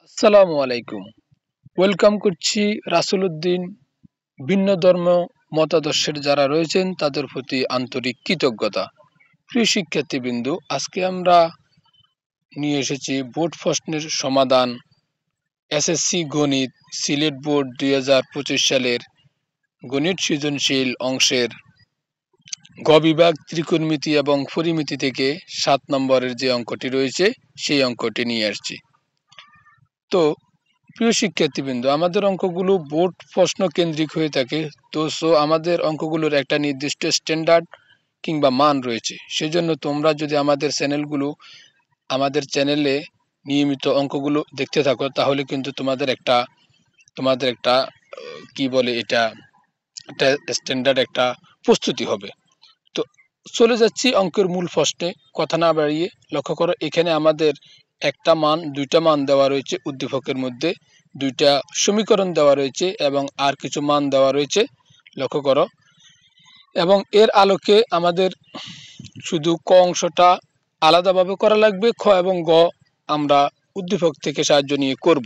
আসসালামু আলাইকুম। ওয়েলকাম করছি রাসূলউদ্দিন। ভিন্ন ধর্ম মতাদর্শের যারা রয়েছেন তাদের প্রতি আন্তরিক কৃতজ্ঞতা। প্রিয় শিক্ষার্থীবৃন্দু, আজকে আমরা নিয়ে এসেছি বোর্ড প্রশ্নের সমাধান। এসএসসি গণিত সিলেট বোর্ড 2025 সালের গণিত সৃজনশীল অংশের গ বিভাগ ত্রিকোণমিতি এবং পরিমিতি থেকে 7 নম্বরের যে অঙ্কটি রয়েছে সেই অঙ্কটি নিয়ে আসছি। তো প্রিয় শিক্ষার্থীবৃন্দ, আমাদের অঙ্কগুলো বোর্ড প্রশ্ন কেন্দ্রিক হয়ে থাকে। তো আমাদের অঙ্কগুলোর একটা নির্দিষ্ট স্ট্যান্ডার্ড কিংবা মান রয়েছে। সেজন্য তোমরা যদি আমাদের চ্যানেলে নিয়মিত অঙ্কগুলো দেখতে থাকো, তাহলে কিন্তু তোমাদের একটা কি বলে এটা একটা স্ট্যান্ডার্ড একটা প্রস্তুতি হবে। তো চলে যাচ্ছি অঙ্কের মূল প্রশ্নে। কথা না বাড়িয়ে লক্ষ্য করো, এখানে আমাদের দুইটা মান দেওয়া রয়েছে, উদ্দীপকের মধ্যে দুইটা সমীকরণ দেওয়া রয়েছে এবং আর কিছু মান দেওয়া রয়েছে, লক্ষ্য করো। এবং এর আলোকে আমাদের শুধু ক অংশটা আলাদাভাবে করা লাগবে, খ এবং গ আমরা উদ্দীপক থেকে সাহায্য নিয়ে করব।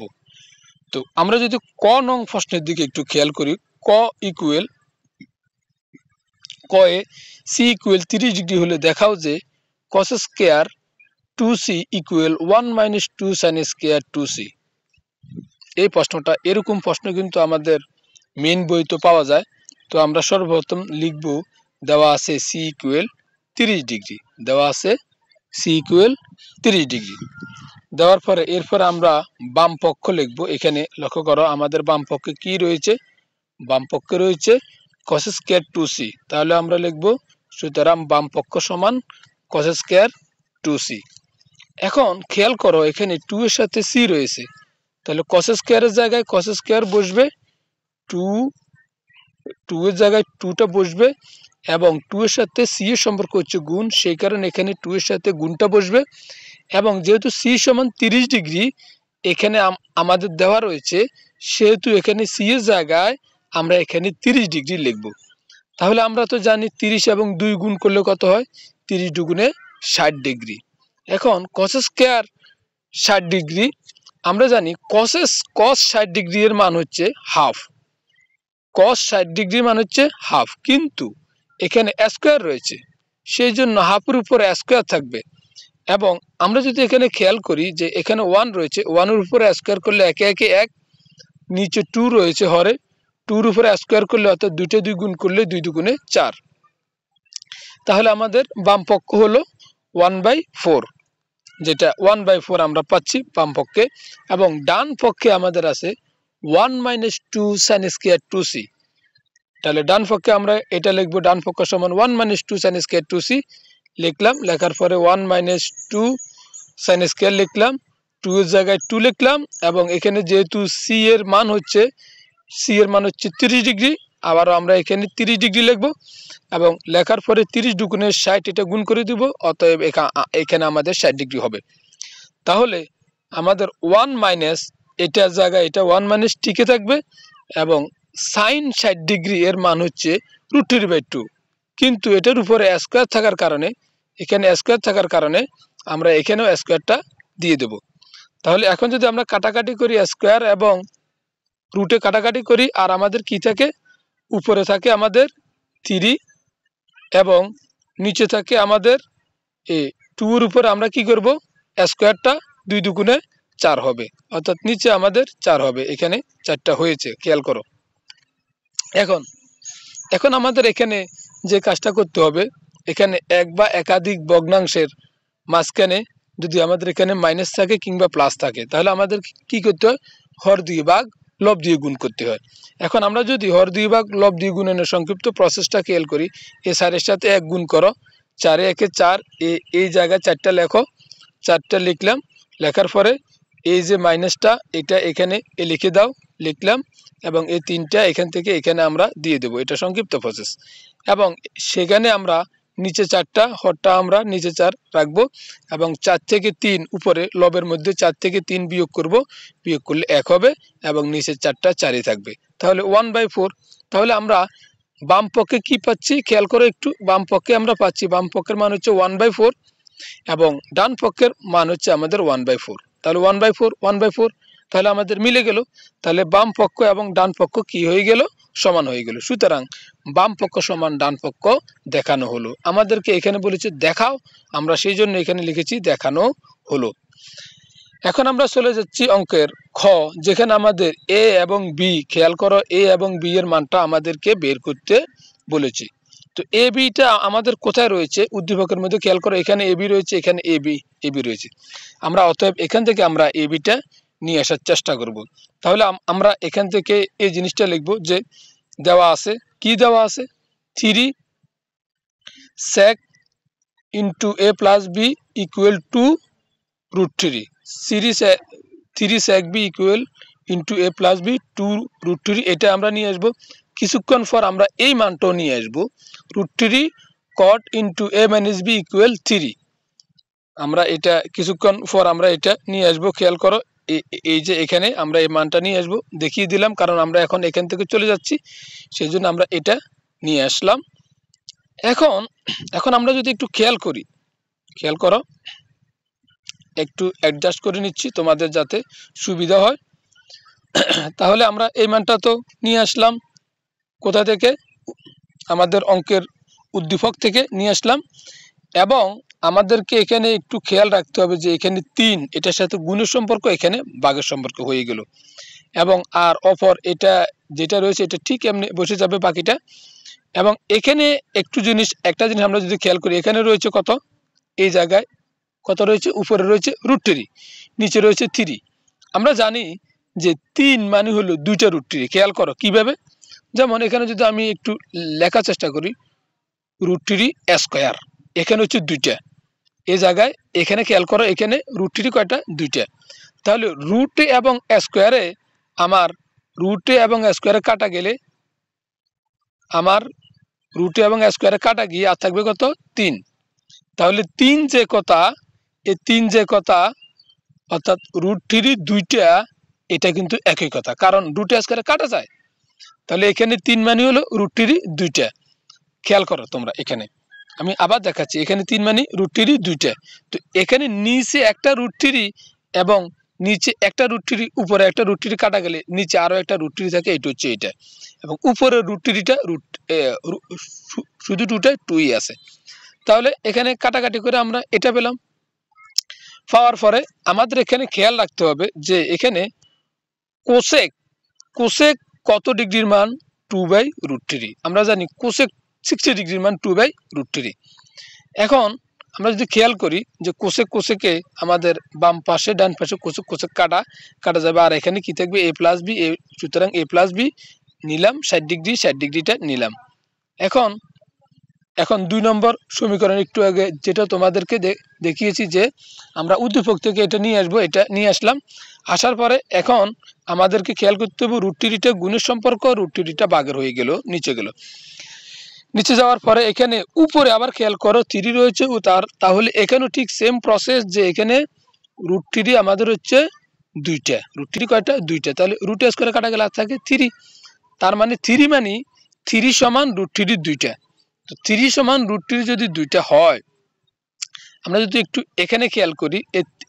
তো আমরা যদি ক নং প্রশ্নের দিকে একটু খেয়াল করি, ক এ সি ইকুয়াল 30 ডিগ্রি হলে দেখাও যে cos square 2c equal 1 - 2 sin square 2c। এই প্রশ্নটা, এরকম প্রশ্ন কিন্তু আমাদের মেইন বইতে পাওয়া যায়। তো আমরা সর্বপ্রথম লিখব, দেওয়া আছে সি ইকুয়াল 30 ডিগ্রি, দেওয়ার পরে এরপর আমরা বাম পক্ষ লিখব। এখানে লক্ষ্য করো, আমাদের বাম পক্ষে কি রয়েছে? বাম পক্ষে রয়েছে cos স্কয়ার 2c। তাহলে আমরা লিখব, সুতরাং বাম পক্ষ সমান cos স্কয়ার 2c। এখন খেয়াল করো, এখানে 2 এর সাথে c রয়েছে, তাহলে cos স্কয়ারের জায়গায় cos স্কয়ার বসবে, 2 এর জায়গায় 2টা বসবে এবং 2 এর সাথে c এর সম্পর্ক হচ্ছে গুণ, সেই কারণে এখানে 2 এর সাথে গুণটা বসবে। এবং যেহেতু c সমান 30 ডিগ্রি এখানে আমাদের দেওয়া রয়েছে, সেহেতু এখানে c এর জায়গায় আমরা এখানে 30 ডিগ্রি লিখব। তাহলে আমরা তো জানি 30 এবং 2 গুণ করলে কত হয়? 30 দুগুণে 60 ডিগ্রি। এখন cos স্কয়ার 60 ডিগ্রি, আমরা জানি cos 60 ডিগ্রি এর মান হচ্ছে হাফ। cos 60 ডিগ্রি মান হচ্ছে হাফ, কিন্তু এখানে স্কয়ার রয়েছে, সেই জন্য হাফের উপর স্কয়ার থাকবে। এবং আমরা যদি এখানে খেয়াল করি যে এখানে 1 রয়েছে, 1 এর উপরে স্কয়ার করলে একে একে 1, নিচে 2 রয়েছে হরে, 2 এর উপরে স্কয়ার করলে অর্থাৎ 2 গুণ করলে 2 দুগুণে 4। তাহলে আমাদের বাম পক্ষ হলো 1/4, যেটা 1/4 আমরা পাচ্ছি বাম পক্ষে। এবং ডান পক্ষে আমাদের আছে 1 - 2 sin স্কয়ার 2c। তাহলে ডান পক্ষে আমরা এটা লিখব, ডান পক্ষ সমান 1 - 2 sin স্কয়ার 2c লিখলাম। লেখার পরে 1 - 2 sin স্কয়ার লিখলাম, 2 এর জায়গায় 2 লিখলাম। এবং এখানে যেহেতু c এর মান হচ্ছে 30 ডিগ্রি, আবারও আমরা এখানে 30 ডিগ্রি লিখব এবং লেখার পরে 30 দুগুণে 60 এটা গুণ করে দিব, অতএব এখানে আমাদের 60 ডিগ্রি হবে। তাহলে আমাদের 1 মাইনাস এটার জায়গায় এটা 1 মাইনাস টিকে থাকবে এবং সাইন 60 ডিগ্রি এর মান হচ্ছে √3/2। কিন্তু এটার উপরে স্কয়ার থাকার কারণে, এখানে স্কয়ার থাকার কারণে আমরা এখানেও স্কয়ারটা দিয়ে দেব। তাহলে এখন যদি আমরা কাটাকাটি করি, স্কয়ার এবং রুটে কাটাকাটি করি, আর আমাদের কি থাকে? উপরে থাকে আমাদের 3 এবং নিচে থাকে আমাদের 2 এর উপরে আমরা কি করব? স্কয়ারটা 2 দুগুণে 4 হবে, অর্থাৎ নিচে আমাদের 4 হবে, এখানে 4টা হয়েছে, খেয়াল করো। এখন আমাদের এখানে যে কাজটা করতে হবে, এখানে এক বা একাধিক ভগ্নাংশের মাঝখানে যদি আমাদের এখানে মাইনাস থাকে কিংবা প্লাস থাকে, তাহলে আমাদের কি করতে হয়? হর দিয়ে ভাগ লব দিয়ে গুণ করতে হয়। এখন আমরা যদি হর দিয়ে ভাগ লব দিয়ে গুণনের সংক্ষিপ্ত প্রসেসটা খেয়াল করি, এ 4 এর সাথে 1 গুণ করো, 4 এ 1 4, এই জায়গায় 4টা লেখো, 4টা লিখলাম। লেখার পরে এই যে মাইনাসটা এটা এখানে লিখে দাও, লিখলাম। এবং এই 3টা এখান থেকে এখানে আমরা দিয়ে দেব, এটা সংক্ষিপ্ত প্রসেস। এবং সেখানে আমরা নিচে 4টা, হরটা আমরা নিচে 4 রাখবো এবং 4 থেকে 3 উপরে লবের মধ্যে 4 থেকে 3 বিয়োগ করব, বিয়োগ করলে 1 হবে এবং নিচে 4টা 4ই থাকবে। তাহলে 1/4। তাহলে আমরা বাম পক্ষে কি পাচ্ছি খেয়াল করো একটু, বাম পক্ষে আমরা পাচ্ছি, বাম পক্ষের মান হচ্ছে 1/4 এবং ডান পক্ষের মান হচ্ছে আমাদের 1/4। তাহলে 1/4 তাহলে আমাদের মিলে গেল। তাহলে বাম পক্ষ এবং ডান পক্ষ কি হয়ে গেল? সমান হয়ে গেল। সুতরাং বাম পক্ষ সমান ডান পক্ষ দেখানো হলো। আমাদেরকে এখানে বলেছে দেখাও, আমরা সেই জন্য এখানে লিখেছি দেখানো হলো। এখন আমরা চলে যাচ্ছি অঙ্কের খ, যেখানে আমাদের এ এবং বি, খেয়াল করো, এ এবং বি এর মানটা আমাদেরকে বের করতে বলেছে। তো এ বিটা আমাদের কোথায় রয়েছে? উদ্দীপকের মধ্যে খেয়াল করো, এখানে এ বি রয়েছে, এখানে এ বি রয়েছে। আমরা অতএব এখান থেকে আমরা এ বিটা নিয়ে আসার চেষ্টা করব। তাহলে আমরা এখান থেকে এই জিনিসটা লিখব যে দেওয়া আছে, কি দেওয়া আছে? 3 sec into A plus B equal to √3। 3 sec b equal into A plus B 2√3। এটা আমরা নিয়ে আসবো। কিছুক্ষণ পর আমরা এই মানটাও নিয়ে আসবো, √3 cot ইন্টু এ মাইনাস বি ইকুয়াল 3। আমরা এটা কিছুক্ষণ পর আমরা এটা নিয়ে আসবো। খেয়াল করো, এই যে এখানে আমরা এই মানটা নিয়ে আসবো, দেখিয়ে দিলাম, কারণ আমরা এখন এখান থেকে চলে যাচ্ছি, সেই জন্য আমরা এটা নিয়ে আসলাম। এখন আমরা যদি একটু খেয়াল করো, একটু অ্যাডজাস্ট করে নিচ্ছি তোমাদের যাতে সুবিধা হয়। তাহলে আমরা এই মানটা তো নিয়ে আসলাম কোথা থেকে? আমাদের অঙ্কের উদ্দীপক থেকে নিয়ে আসলাম। এবং আমাদেরকে এখানে একটু খেয়াল রাখতে হবে যে এখানে 3, এটার সাথে গুণের সম্পর্ক, এখানে ভাগের সম্পর্ক হয়ে গেল। এবং আর অপর এটা যেটা রয়েছে এটা ঠিক এমনি বসে যাবে বাকিটা। এবং এখানে একটা জিনিস আমরা যদি খেয়াল করি, এখানে রয়েছে কত? এই জায়গায় কত রয়েছে? উপরে রয়েছে √3, নিচে রয়েছে 3। আমরা জানি যে 3 মানে হলো 2টা √3। খেয়াল করো কিভাবে। যেমন এখানে যদি আমি একটু লেখার চেষ্টা করি, √3 স্কয়ার, এখানে হচ্ছে 2টা। এই জায়গায় এখানে খেয়াল করো, এখানে √3 কয়টা? 2টা। তাহলে √a এবং স্কয়ারে আমার √a এবং স্কয়ারে কাটা গেলে আমার √a এবং স্কয়ারে কাটা গিয়ে আর থাকবে কত? 3। তাহলে 3 যে কথা, এই 3 যে কথা, অর্থাৎ √3 2টা, এটা কিন্তু একই কথা, কারণ 2টা স্কয়ারে কাটা যায়। তাহলে এখানে 3 মানে হলো √3 2টা। খেয়াল করো তোমরা, এখানে আমি আবার দেখাচ্ছি, এখানে 3 মানে √3 2টা। তো এখানে নিচে একটা √3 এবং নিচে একটা √3, উপরে একটা √3 কাটা গেলে নিচে আরো একটা √3 থাকে, এটা হচ্ছে এটা। এবং উপরে √3টা শুধু 2ই আছে। তাহলে এখানে কাটাকাটি করে আমরা এটা পেলাম। পাওয়ার পরে আমাদের এখানে খেয়াল রাখতে হবে যে এখানে কোসেক কত ডিগ্রির মান? 2/√3। আমরা জানি কোসেক 60 ডিগ্রির মান 2/√3। এখন আমরা যদি খেয়াল করি যে কোসেকে আমাদের বাম পাশে ডান পাশে কোসেক কাটা যাবে, আর এখানে কি থাকবে? a plus B. সুতরাং a প্লাস বি নিলাম 60 ডিগ্রি, 60 ডিগ্রিটা নিলাম। এখন 2 নম্বর সমীকরণ, একটু আগে যেটা তোমাদেরকে দেখিয়েছি যে আমরা উদ্দীপক থেকে এটা নিয়ে আসবো, এটা নিয়ে আসলাম। আসার পরে এখন আমাদেরকে খেয়াল করতে হবে √3টা গুণের সম্পর্ক, √3টা ভাগের হয়ে গেল, নিচে গেল। নিচে যাওয়ার পরে এখানে উপরে আবার খেয়াল করো 3 রয়েছে, তাহলে এখানেও ঠিক সেম প্রসেস, যে এখানে √3 আমাদের হচ্ছে 2টা। √3 কয়টা? 2টা। তাহলে √a স্কয়ারে কাটা গেলে আর থাকে 3। তার মানে 3 মানে 3 সমান √3 2টা। তো 3 সমান √3 যদি 2টা হয়, আমরা যদি একটু এখানে খেয়াল করি,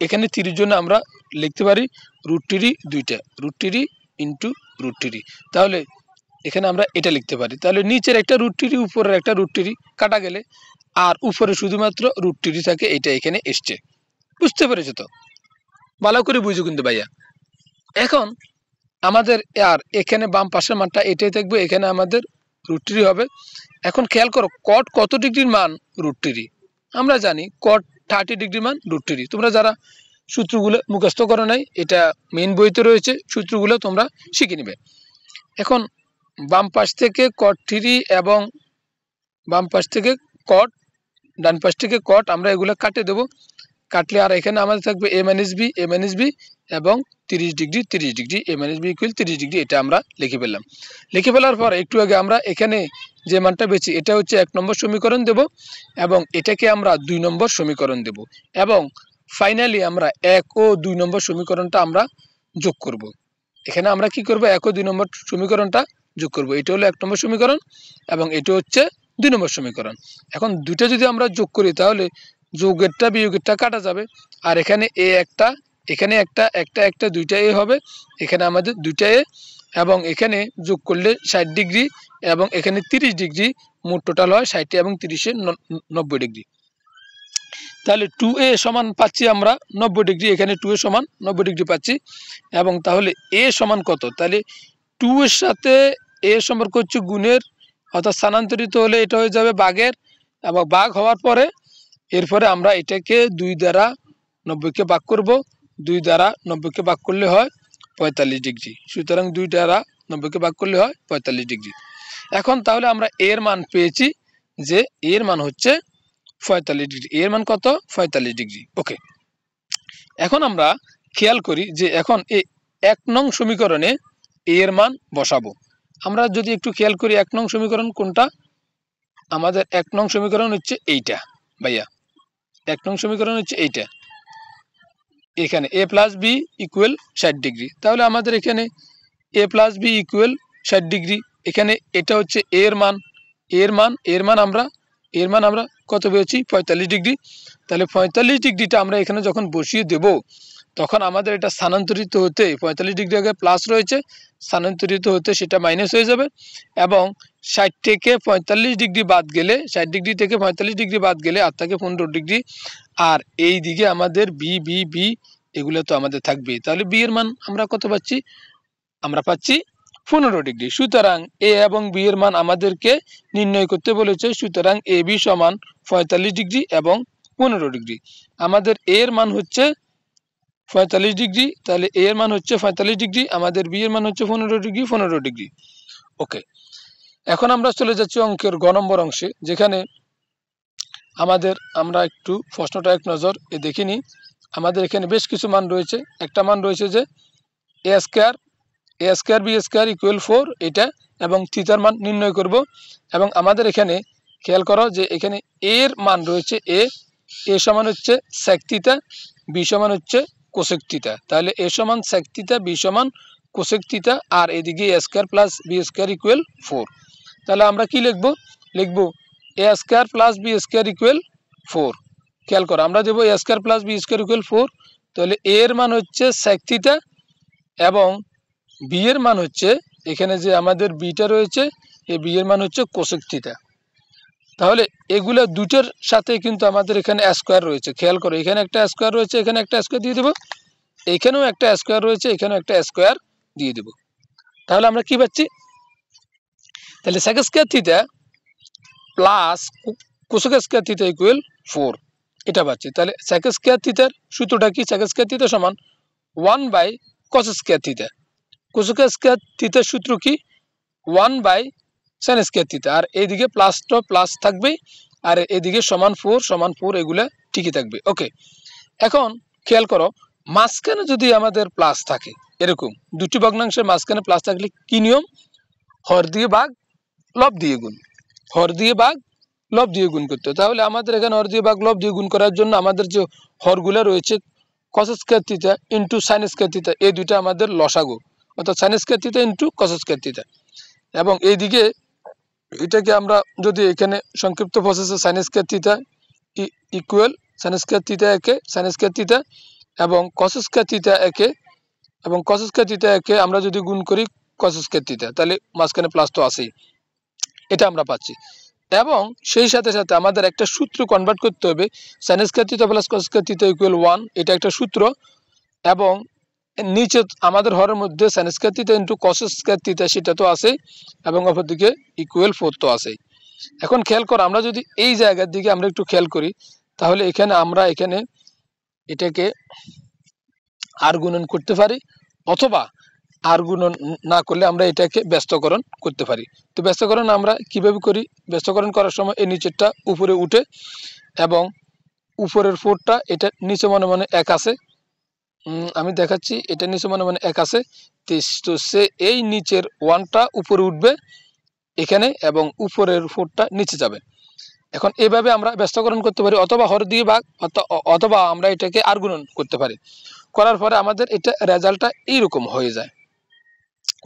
এখানে 3 জন্য আমরা লিখতে পারি √3 2টা, √3 ইন্টু √3। তাহলে এখানে আমরা এটা লিখতে পারি। তাহলে নিচের একটা √3, উপরের একটা √3 কাটা গেলে আর উপরে শুধুমাত্র √3 থাকে, এটা এখানে এসছে। বুঝতে পেরেছো তো? ভালো করে বুঝো কিন্তু ভাইয়া। এখন আমাদের আর এখানে বাম পাশের মানটা এটাই থাকবে, এখানে আমাদের √3 হবে। এখন খেয়াল করো কট কত ডিগ্রির মান? √3। আমরা জানি কট 30 ডিগ্রির মান √3। তোমরা যারা সূত্রগুলো মুখস্থ করো নাই, এটা মেইন বইতে রয়েছে, সূত্রগুলো তোমরা শিখে নিবে। এখন বাম পাশ থেকে cot 3 এবং বাম পাশ থেকে cot, ডান পাশ থেকে cot, আমরা এগুলো কাটে দেব। কাটলে আর এখানে আমাদের থাকবে a মাইনাস বি এবং 30 degree a minus B equal 30 degree. এটা আমরা লিখে ফেললাম। লিখে ফেলার পর একটু আগে আমরা এখানে যে মানটা পেয়েছি, এটা হচ্ছে 1 নম্বর সমীকরণ দেব এবং এটাকে আমরা 2 নম্বর সমীকরণ দেব। এবং ফাইনালি আমরা 1 ও 2 নম্বর সমীকরণটা আমরা যোগ করব। এখানে আমরা কি করব? 1 ও 2 নম্বর সমীকরণটা যোগ করব। এটা হলো 1 নম্বর সমীকরণ এবং এটা হচ্ছে 2 নম্বর সমীকরণ। এখন দুটো যদি আমরা যোগ করি, তাহলে যোগেরটা বিয়োগেরটা কাটা যাবে, আর এখানে a একটা এখানে একটা একটা একটা দুইটা এ হবে, এখানে আমাদের দুইটা এ, এবং এখানে যোগ করলে 60 ডিগ্রি এবং এখানে 30 ডিগ্রি, মোট টোটাল হয় 60 এবং 30 90 ডিগ্রি। তাহলে 2a সমান পাচ্ছি আমরা 90 ডিগ্রি, এখানে 2a সমান 90 ডিগ্রি পাচ্ছি। এবং তাহলে a সমান কত? তাহলে 2 এর সাথে a সম্পর্ক হচ্ছে গুণের, অর্থাৎ স্থানান্তরিত হলে এটা হয়ে যাবে ভাগের, এবং ভাগ হওয়ার পরে এরপরে আমরা এটাকে 2 দ্বারা 90কে ভাগ করব, 2 দ্বারা 90কে ভাগ করলে হয় 45 ডিগ্রি। সুতরাং 2 দ্বারা 90কে ভাগ করলে হয় 45 ডিগ্রি। এখন তাহলে আমরা এর মান পেয়েছি যে এর মান হচ্ছে 45 ডিগ্রি। এর মান কত? 45 ডিগ্রি। ওকে, এখন আমরা খেয়াল করি যে এখন এই 1 নং সমীকরণে এর মান বসাবো। আমরা যদি একটু খেয়াল করি 1 নং সমীকরণ কোনটা, আমাদের 1 নং সমীকরণ হচ্ছে এইটা ভাইয়া, 1 নং সমীকরণ হচ্ছে এইটা, এখানে a plus B equal 60 degree. তাহলে আমাদের এখানে a plus B equal 60 degree, এখানে এটা হচ্ছে এর মান, এর মান আমরা কত পেয়েছি? 45 ডিগ্রি। তাহলে 45 ডিগ্রিটা আমরা এখানে যখন বসিয়ে দেব তখন আমাদের এটা স্থানান্তরিত হতে 45 ডিগ্রি আগে প্লাস রয়েছে, স্থানান্তরিত হতে সেটা মাইনাস হয়ে যাবে, এবং 60 থেকে 45 ডিগ্রি বাদ গেলে, 60 ডিগ্রি থেকে 45 ডিগ্রি বাদ গেলে আর থাকে 15 ডিগ্রি। আর এই দিকে আমাদের বি বি বি এগুলো তো আমাদের থাকবে। তাহলে বি এর মান আমরা কত পাচ্ছি? আমরা পাচ্ছি 15 ডিগ্রি। সুতরাং এ এবং বি এর মান আমাদেরকে নির্ণয় করতে বলেছে। সুতরাং এ বি সমান 45 ডিগ্রি এবং 15 ডিগ্রি। আমাদের এর মান হচ্ছে 45 ডিগ্রি, তাহলে এ এর মান হচ্ছে 45 ডিগ্রি, আমাদের বি এর মান হচ্ছে 15 ডিগ্রি, 15 ডিগ্রি। ওকে, এখন আমরা চলে যাচ্ছি অঙ্কের গ নম্বর অংশে, যেখানে আমরা একটু প্রশ্নটা এক নজর দেখে নিই। আমাদের এখানে বেশ কিছু মান রয়েছে। একটা মান রয়েছে যে এ স্কয়ার বি স্কয়ার ইকুয়াল 4, এটা, এবং থিটার মান নির্ণয় করব। এবং আমাদের এখানে খেয়াল করো যে এখানে এর মান রয়েছে এ সমান হচ্ছে sec থিটা, বি সমান হচ্ছে cosec থিটা। তাহলে এ সমান sec থিটা, বি সমান cosec থিটা, আর এদিকে a square plus b square equal 4। তাহলে আমরা কি লিখব a square plus b square equal 4। খেয়াল করো, আমরা দেবো a square plus b square equal 4। তাহলে এর মান হচ্ছে sec থিটা এবং বি এর মান হচ্ছে, এখানে যে আমাদের বিটা রয়েছে, এই বি এর মান হচ্ছে cosec থিটা। তাহলে এগুলো দুটোর সাথে কিন্তু আমাদের এখানে স্কয়ার রয়েছে। খেয়াল করো, এখানে একটা স্কয়ার রয়েছে, এখানে একটা স্কয়ার দিয়ে দেব, এখানেও একটা স্কয়ার রয়েছে, এখানেও একটা স্কয়ার দিয়ে দেব। তাহলে আমরা কি পাচ্ছি? তাহলে sec square theta plus cosec square theta equal 4, এটা পাচ্ছি। তাহলে sec স্কয়ার থিটার সূত্রটা কি? sec স্কয়ার থিটা সমান 1/cos square theta. cosec square থিটার সূত্র কি? 1/sin square theta. আর এইদিকে প্লাসটা প্লাস থাকবে, আর এদিকে সমান 4 এগুলা ঠিকই থাকবে। ওকে, এখন খেয়াল করো, মাঝখানে যদি আমাদের প্লাস থাকে, এরকম দুটি ভগ্নাংশের মাঝখানে প্লাস থাকলে কি নিয়ম? হর দিয়ে ভাগ, লব দিয়ে গুণ, হর দিয়ে ভাগ, লব দিয়ে গুণ করতে। তাহলে আমাদের এখানে হর দিয়ে ভাগ, লব দিয়ে গুণ করার জন্য আমাদের যে হরগুলা রয়েছে cos square theta into sin square theta, এই দুইটা আমাদের লসাগু, অর্থাৎ sin square theta into cos square theta. এবং এইদিকে এটাকে আমরা যদি এখানে সংক্ষিপ্ত প্রসেসে sin square theta equal sin square theta একে sin স্কয়ার থিটা এবং cos স্কয়ার থিটা একে, এবং cos স্কয়ার থিটা একে আমরা যদি গুণ করি cos স্কয়ার থিটা, তাহলে মাঝখানে প্লাস তো আছেই, এটা আমরা পাচ্ছি। এবং সেই সাথে সাথে আমাদের একটা সূত্র কনভার্ট করতে হবে, sin square theta plus cos square theta equal 1, এটা একটা সূত্র। এবং নিচে আমাদের হরের মধ্যে sin square theta into cos square theta, সেটা তো আছেই, এবং অপরদিকে ইকুয়াল 4 তো আছেই। এখন খেয়াল করো, আমরা যদি এই জায়গার দিকে আমরা একটু খেয়াল করি, তাহলে এখানে আমরা এটাকে আর গুণন করতে পারি, অথবা আর গুণন না করলে আমরা এটাকে ব্যস্তকরণ করতে পারি। তো ব্যস্তকরণ আমরা কিভাবে করি? ব্যস্তকরণ করার সময় এই নিচেরটা উপরে উঠে, এবং উপরের 4টা এটা নিচে মনে মনে 1 আছে, আমি দেখাচ্ছি, এটা নিচে মনে মনে 1 আছে, তো সে এই নিচের 1টা উপরে উঠবে এখানে, এবং উপরের 4টা নিচে যাবে। এখন এইভাবে আমরা ব্যস্তকরণ করতে পারি, অথবা হর দিয়ে ভাগ, অথবা আমরা এটাকে আর গুণন করতে পারি। করার পরে আমাদের এটা রেজাল্টটা এইরকম হয়ে যায়,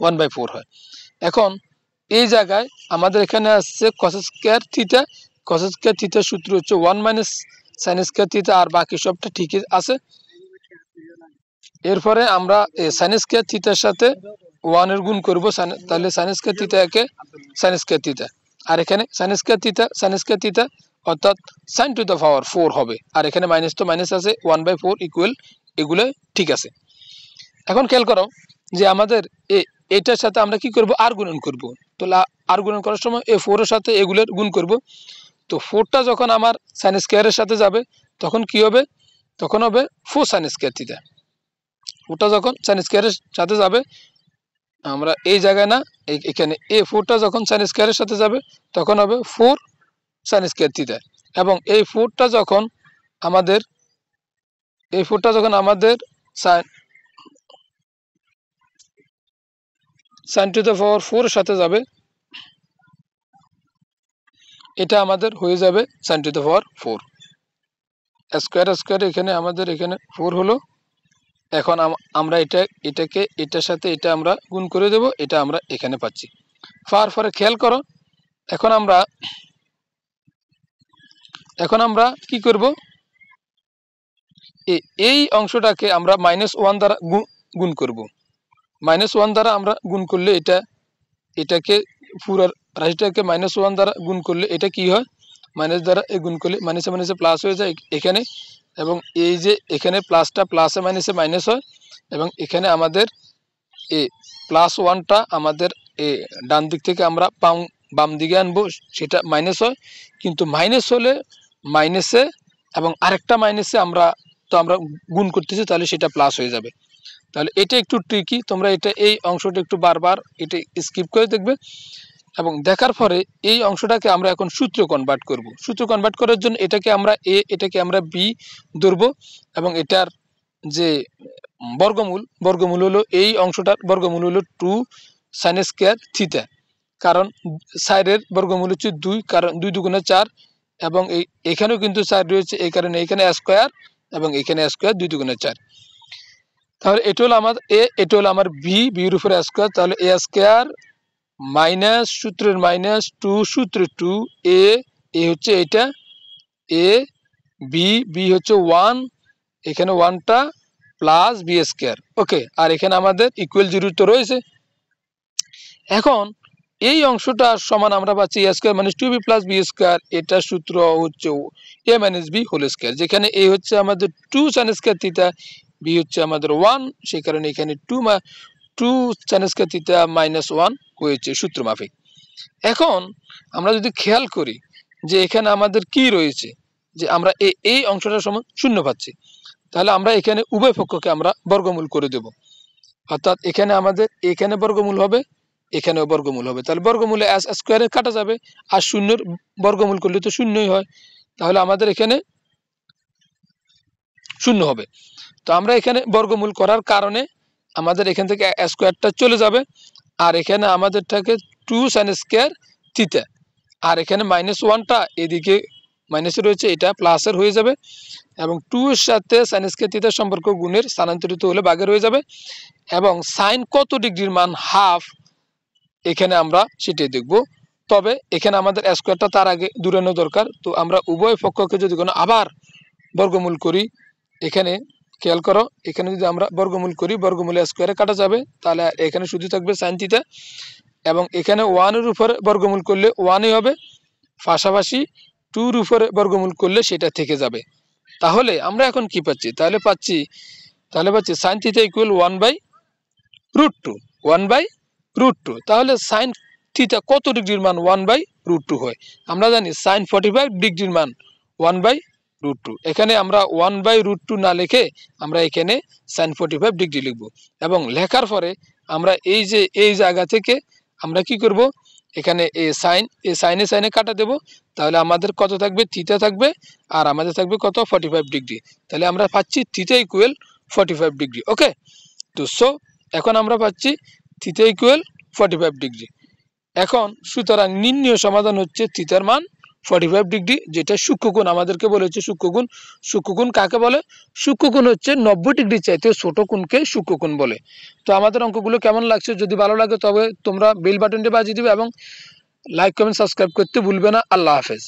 1/4 হয়। এখন এই জায়গায় আমাদের এখানে আসছে cos square theta, cos square থিটার সূত্র হচ্ছে 1 - sin স্কয়ার থিটা, আর বাকি সবটা ঠিকই আছে। এরপরে আমরা সাইন স্কয়ার থিটার সাথে 1 এর গুণ করব, তাহলে সাইন স্কয়ার থিটা একে সাইন স্কয়ার থিটা, আর এখানে সাইন স্কয়ার থিটা অর্থাৎ sin টু দ্য পাওয়ার 4 হবে, আর এখানে মাইনাস তো মাইনাস আছে 1/4 ইকুয়াল, এগুলো ঠিক আছে। এখন খেয়াল করো যে আমাদের এটার সাথে আমরা কি করব, আর গুণন করব। তো আর গুণন করার সময় এই 4 এর সাথে এগুলোর গুণ করব। তো 4টা যখন আমার সাইন স্কয়ারের সাথে যাবে তখন কি হবে, তখন হবে 4 সাইন স্কয়ার থিটা। ওটা যখন সাইন স্কয়ারের সাথে যাবে, আমরা এই জায়গায় না এখানে এই 4টা যখন সাইন স্কয়ারের সাথে যাবে তখন হবে 4 সাইন স্কয়ার থিটা, এবং এই 4টা যখন আমাদের সাইন টু দ্য পাওয়ার 4 এর সাথে যাবে, এটা আমাদের হয়ে যাবে sine to the power 4 square এখানে আমাদের এখানে 4 হলো। এখন আমরা এটাকে এটার সাথে এটা আমরা গুণ করে দেব, এটা আমরা এখানে পাচ্ছি। পরে খেয়াল করো, এখন আমরা কি করব, এই অংশটাকে আমরা -1 দ্বারা গুণ করব। -1 দ্বারা আমরা গুণ করলে এটাকে পুরো রাশিটাকে -1 দ্বারা গুণ করলে এটা কি হয়, মাইনাস দ্বারা গুণ করলে মাইনাসে মাইনাসে প্লাস হয়ে যায় এখানে, এবং এই যে এখানে প্লাসটা প্লাসে মাইনাসে মাইনাস হয়, এবং এখানে আমাদের +1টা আমাদের ডান দিক থেকে আমরা বাম দিকে আনবো, সেটা মাইনাস হয়, কিন্তু মাইনাস হলে মাইনাসে এবং আরেকটা মাইনাসে আমরা গুণ করতেছি, তাহলে সেটা প্লাস হয়ে যাবে। তাহলে এটা একটু ট্রিকি, তোমরা এই অংশটা একটু বারবার এটা স্কিপ করে দেখবে, এবং দেখার পরে এই অংশটাকে আমরা এখন সূত্র কনভার্ট করব। সূত্র কনভার্ট করার জন্য এটাকে আমরা এটাকে আমরা বি ধরবো, এবং এটার যে বর্গমূল হলো এই অংশটার বর্গমূল হলো 2 সাইন স্কয়ার থিটা, কারণ সাইডের বর্গমূল হচ্ছে 2, কারণ 2 দুগুণে 4, এবং এখানেও কিন্তু 4 রয়েছে, এই কারণে এখানে স্কয়ার এবং এখানে স্কয়ার 2 দুগুণে 4। তাহলে এটা হলো আমার এটা হলো আমার বির উপরে স্কয়ার, তাহলে এ স্কয়ার মাইনাস সূত্রের -2 সূত্রে 2 এ হচ্ছে এটা এ, বি হচ্ছে 1, এখানে 1টা প্লাস বি স্কয়ার, ওকে, আর এখানে আমাদের ইকুয়াল 0 তো রয়েছে। এখন এই অংশটা সমান আমরা পাচ্ছি a square - 2b + b square, এটা সূত্র হচ্ছে a - b হোল স্কয়ার, যেখানে a হচ্ছে আমাদের 2 সাইন স্কয়ার থিটা, b হচ্ছে আমাদের 1, সেই কারণে এখানে 2 সাইন স্কয়ার থিটা -1 হয়েছে সূত্র মাফিক। এখন আমরা যদি খেয়াল করি যে এখানে আমাদের কি রয়েছে, যে আমরা এই অংশটা সমান 0 পাচ্ছি, তাহলে আমরা এখানে উভয় পক্ষকে আমরা বর্গমূল করে দেব, অর্থাৎ এখানে আমাদের এখানে বর্গমূল হবে, এখানেও বর্গমূল হবে, তাহলে বর্গমূলে স্কয়ারে কাটা যাবে, আর 0 বর্গমূল করলে তো 0ই হয়, তাহলে আমাদের এখানে 0 হবে। তো আমরা এখানে বর্গমূল করার কারণে আমাদের এখান থেকে স্কয়ারটা চলে যাবে, আর এখানে আমাদের থাকে 2 সাইন স্কয়ার থিটা, আর এখানে -1টা এদিকে মাইনাসে রয়েছে, এটা প্লাসের হয়ে যাবে, এবং 2 এর সাথে সাইন স্কয়ার থিটার সম্পর্ক গুণের স্থানান্তরিত হলে ভাগের হয়ে যাবে, এবং সাইন কত ডিগ্রির মান হাফ এখানে আমরা সেটাই দেখব। তবে এখানে আমাদের স্কয়ারটা তার আগে দূরানো দরকার, তো আমরা উভয় পক্ষকে যদি কোনো আবার বর্গমূল করি, এখানে খেয়াল করো, এখানে যদি আমরা বর্গমূল করি, বর্গমূলে স্কয়ারে কাটা যাবে, তাহলে এখানে শুধু থাকবে সাইন থিটা, এবং এখানে 1 এর উপরে বর্গমূল করলে 1ই হবে, পাশাপাশি 2 এর উপরে বর্গমূল করলে সেটা থেকে যাবে। তাহলে আমরা এখন কি পাচ্ছি, তাহলে পাচ্ছি সাইন থিটা ইকুয়াল 1/√2, তাহলে সাইন থিটা কত ডিগ্রির মান 1/√2 হয়, আমরা জানি সাইন 45 ডিগ্রির মান 1/√2, এখানে আমরা 1/√2 না লিখে আমরা এখানে সাইন 45 ডিগ্রি লিখব, এবং লেখার পরে আমরা এই জায়গা থেকে আমরা কি করব, এখানে সাইনে কাটা দেব, তাহলে আমাদের কত থাকবে, থিটা থাকবে, আর আমাদের থাকবে কত, 45 ডিগ্রি, তাহলে আমরা পাচ্ছি থিটা ইকুয়াল 45 ডিগ্রি, ওকে। তো এখন আমরা পাচ্ছি থিটা ইকুয়াল 45 ডিগ্রি। এখন সুতরাং নির্ণয় সমাধান হচ্ছে থিটার মান 45 ডিগ্রি, যেটা সূক্ষ্মকোণ আমাদেরকে বলেছে। সূক্ষ্মকোণ কাকে বলে, সূক্ষ্মকোণ হচ্ছে 90 ডিগ্রি চাইতে ছোট কোণকে সূক্ষ্মকোণ বলে। তো আমাদের অঙ্কগুলো কেমন লাগছে, যদি ভালো লাগে তবে তোমরা বেল বাটনটি বাজিয়ে দিবে, এবং লাইক কমেন্ট সাবস্ক্রাইব করতে ভুলবে না। আল্লাহ হাফেজ।